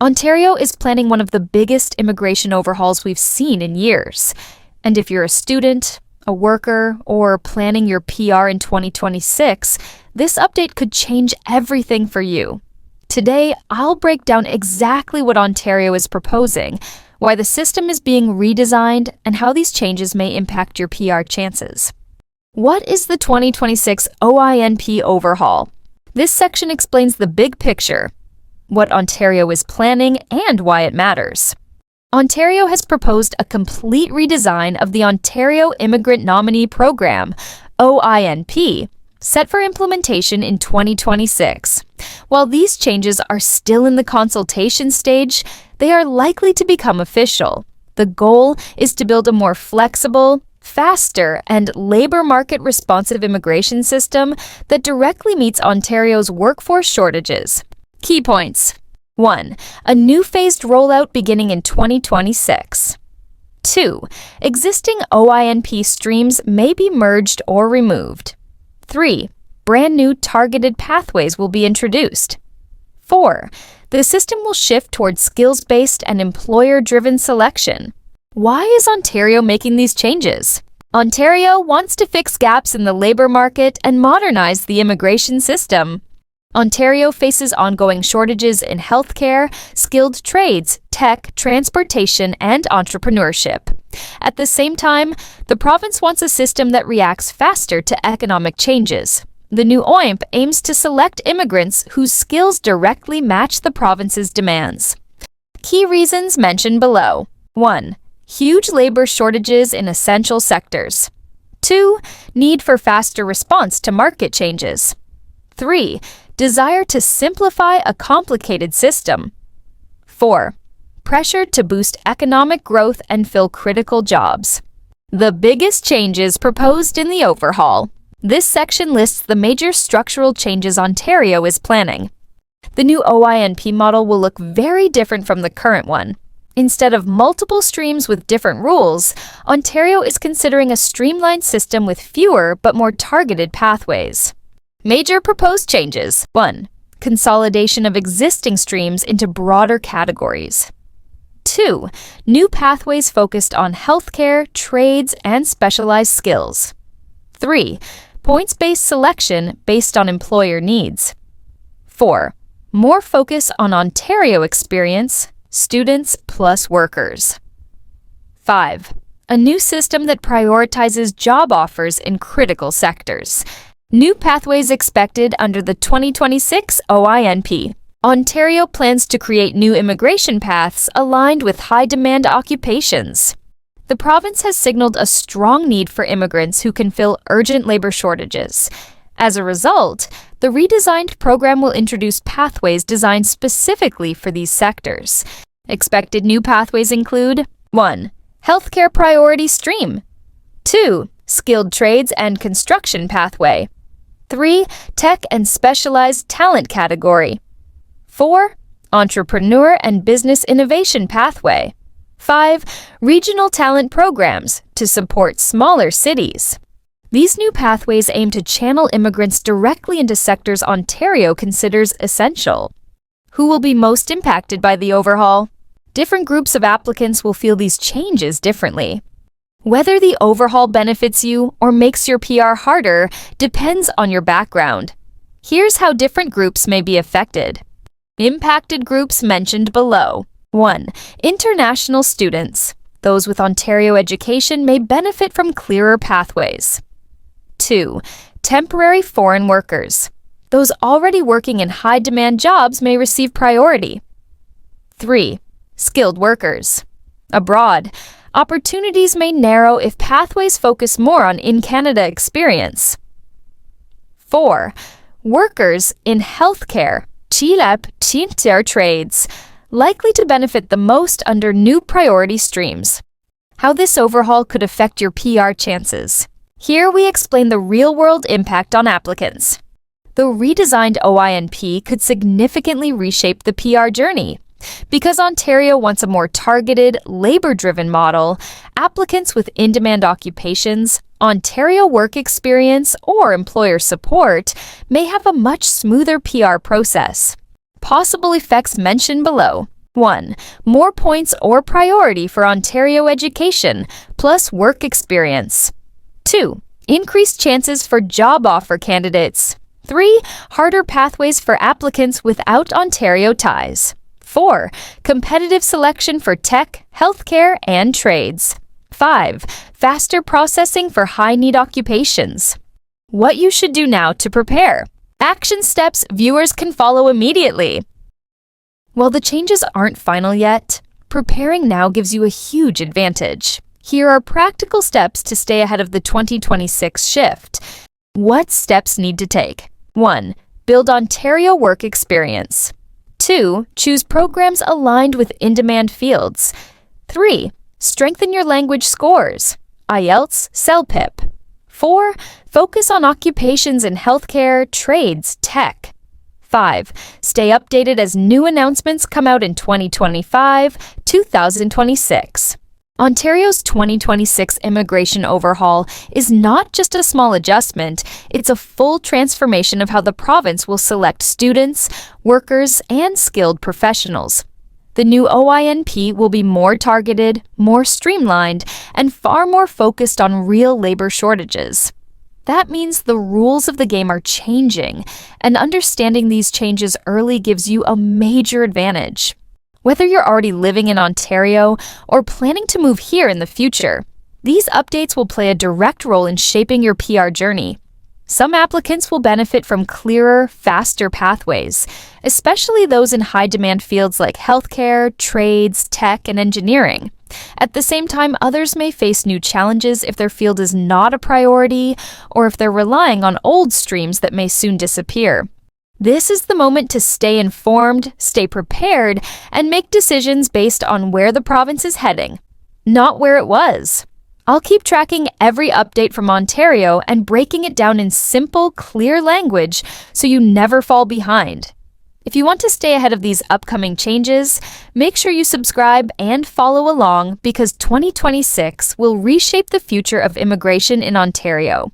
Ontario is planning one of the biggest immigration overhauls we've seen in years. And if you're a student, a worker, or planning your PR in 2026, this update could change everything for you. Today, I'll break down exactly what Ontario is proposing, why the system is being redesigned, and how these changes may impact your PR chances. What is the 2026 OINP overhaul? This section explains the big picture, what Ontario is planning, and why it matters. Ontario has proposed a complete redesign of the Ontario Immigrant Nominee Program, OINP, set for implementation in 2026. While these changes are still in the consultation stage, they are likely to become official. The goal is to build a more flexible, faster, and labor market responsive immigration system that directly meets Ontario's workforce shortages. Key points. 1. A new phased rollout beginning in 2026. 2. Existing OINP streams may be merged or removed. 3. Brand new targeted pathways will be introduced. 4. The system will shift towards skills-based and employer-driven selection. Why is Ontario making these changes? Ontario wants to fix gaps in the labor market and modernize the immigration system. Ontario faces ongoing shortages in healthcare, skilled trades, tech, transportation, and entrepreneurship. At the same time, the province wants a system that reacts faster to economic changes. The new OINP aims to select immigrants whose skills directly match the province's demands. Key reasons mentioned below. 1. Huge labor shortages in essential sectors. 2. Need for faster response to market changes. 3. Desire to simplify a complicated system. 4. Pressure to boost economic growth and fill critical jobs. The biggest changes proposed in the overhaul. This section lists the major structural changes Ontario is planning. The new OINP model will look very different from the current one. Instead of multiple streams with different rules, Ontario is considering a streamlined system with fewer but more targeted pathways. Major proposed changes. 1. Consolidation of existing streams into broader categories. 2. New pathways focused on healthcare, trades, and specialized skills. 3. Points-based selection based on employer needs. 4. More focus on Ontario experience, students plus workers. 5. A new system that prioritizes job offers in critical sectors. New pathways expected under the 2026 OINP. Ontario plans to create new immigration paths aligned with high-demand occupations. The province has signaled a strong need for immigrants who can fill urgent labor shortages. As a result, the redesigned program will introduce pathways designed specifically for these sectors. Expected new pathways include 1. Healthcare priority stream. 2. Skilled trades and construction pathway. 3. Tech and specialized talent category. 4. Entrepreneur and business innovation pathway. 5. Regional talent programs to support smaller cities. These new pathways aim to channel immigrants directly into sectors Ontario considers essential. Who will be most impacted by the overhaul? Different groups of applicants will feel these changes differently. Whether the overhaul benefits you or makes your PR harder depends on your background. Here's how different groups may be affected. Impacted groups mentioned below. 1. International students. Those with Ontario education may benefit from clearer pathways. 2. Temporary foreign workers. Those already working in high-demand jobs may receive priority. 3. Skilled workers. Abroad, opportunities may narrow if pathways focus more on in-Canada experience. 4. Workers in healthcare, chilap chinter trades, likely to benefit the most under new priority streams. How this overhaul could affect your PR chances. Here we explain the real-world impact on applicants. The redesigned OINP could significantly reshape the PR journey. Because Ontario wants a more targeted, labor-driven model, applicants with in-demand occupations, Ontario work experience, or employer support may have a much smoother PR process. Possible effects mentioned below. 1. More points or priority for Ontario education, plus work experience. 2. Increased chances for job offer candidates. 3. Harder pathways for applicants without Ontario ties. 4. Competitive selection for tech, healthcare, and trades. 5. Faster processing for high-need occupations. What you should do now to prepare. Action steps viewers can follow immediately. While the changes aren't final yet, preparing now gives you a huge advantage. Here are practical steps to stay ahead of the 2026 shift. What steps need to take? 1. Build Ontario work experience. 2. Choose programs aligned with in-demand fields. 3. Strengthen your language scores. IELTS, CELPIP. 4. Focus on occupations in healthcare, trades, tech. 5. Stay updated as new announcements come out in 2025-2026. Ontario's 2026 immigration overhaul is not just a small adjustment, it's a full transformation of how the province will select students, workers, and skilled professionals. The new OINP will be more targeted, more streamlined, and far more focused on real labor shortages. That means the rules of the game are changing, and understanding these changes early gives you a major advantage. Whether you're already living in Ontario or planning to move here in the future, these updates will play a direct role in shaping your PR journey. Some applicants will benefit from clearer, faster pathways, especially those in high-demand fields like healthcare, trades, tech, and engineering. At the same time, others may face new challenges if their field is not a priority or if they're relying on old streams that may soon disappear. This is the moment to stay informed, stay prepared, and make decisions based on where the province is heading, not where it was. I'll keep tracking every update from Ontario and breaking it down in simple, clear language so you never fall behind. If you want to stay ahead of these upcoming changes, make sure you subscribe and follow along because 2026 will reshape the future of immigration in Ontario.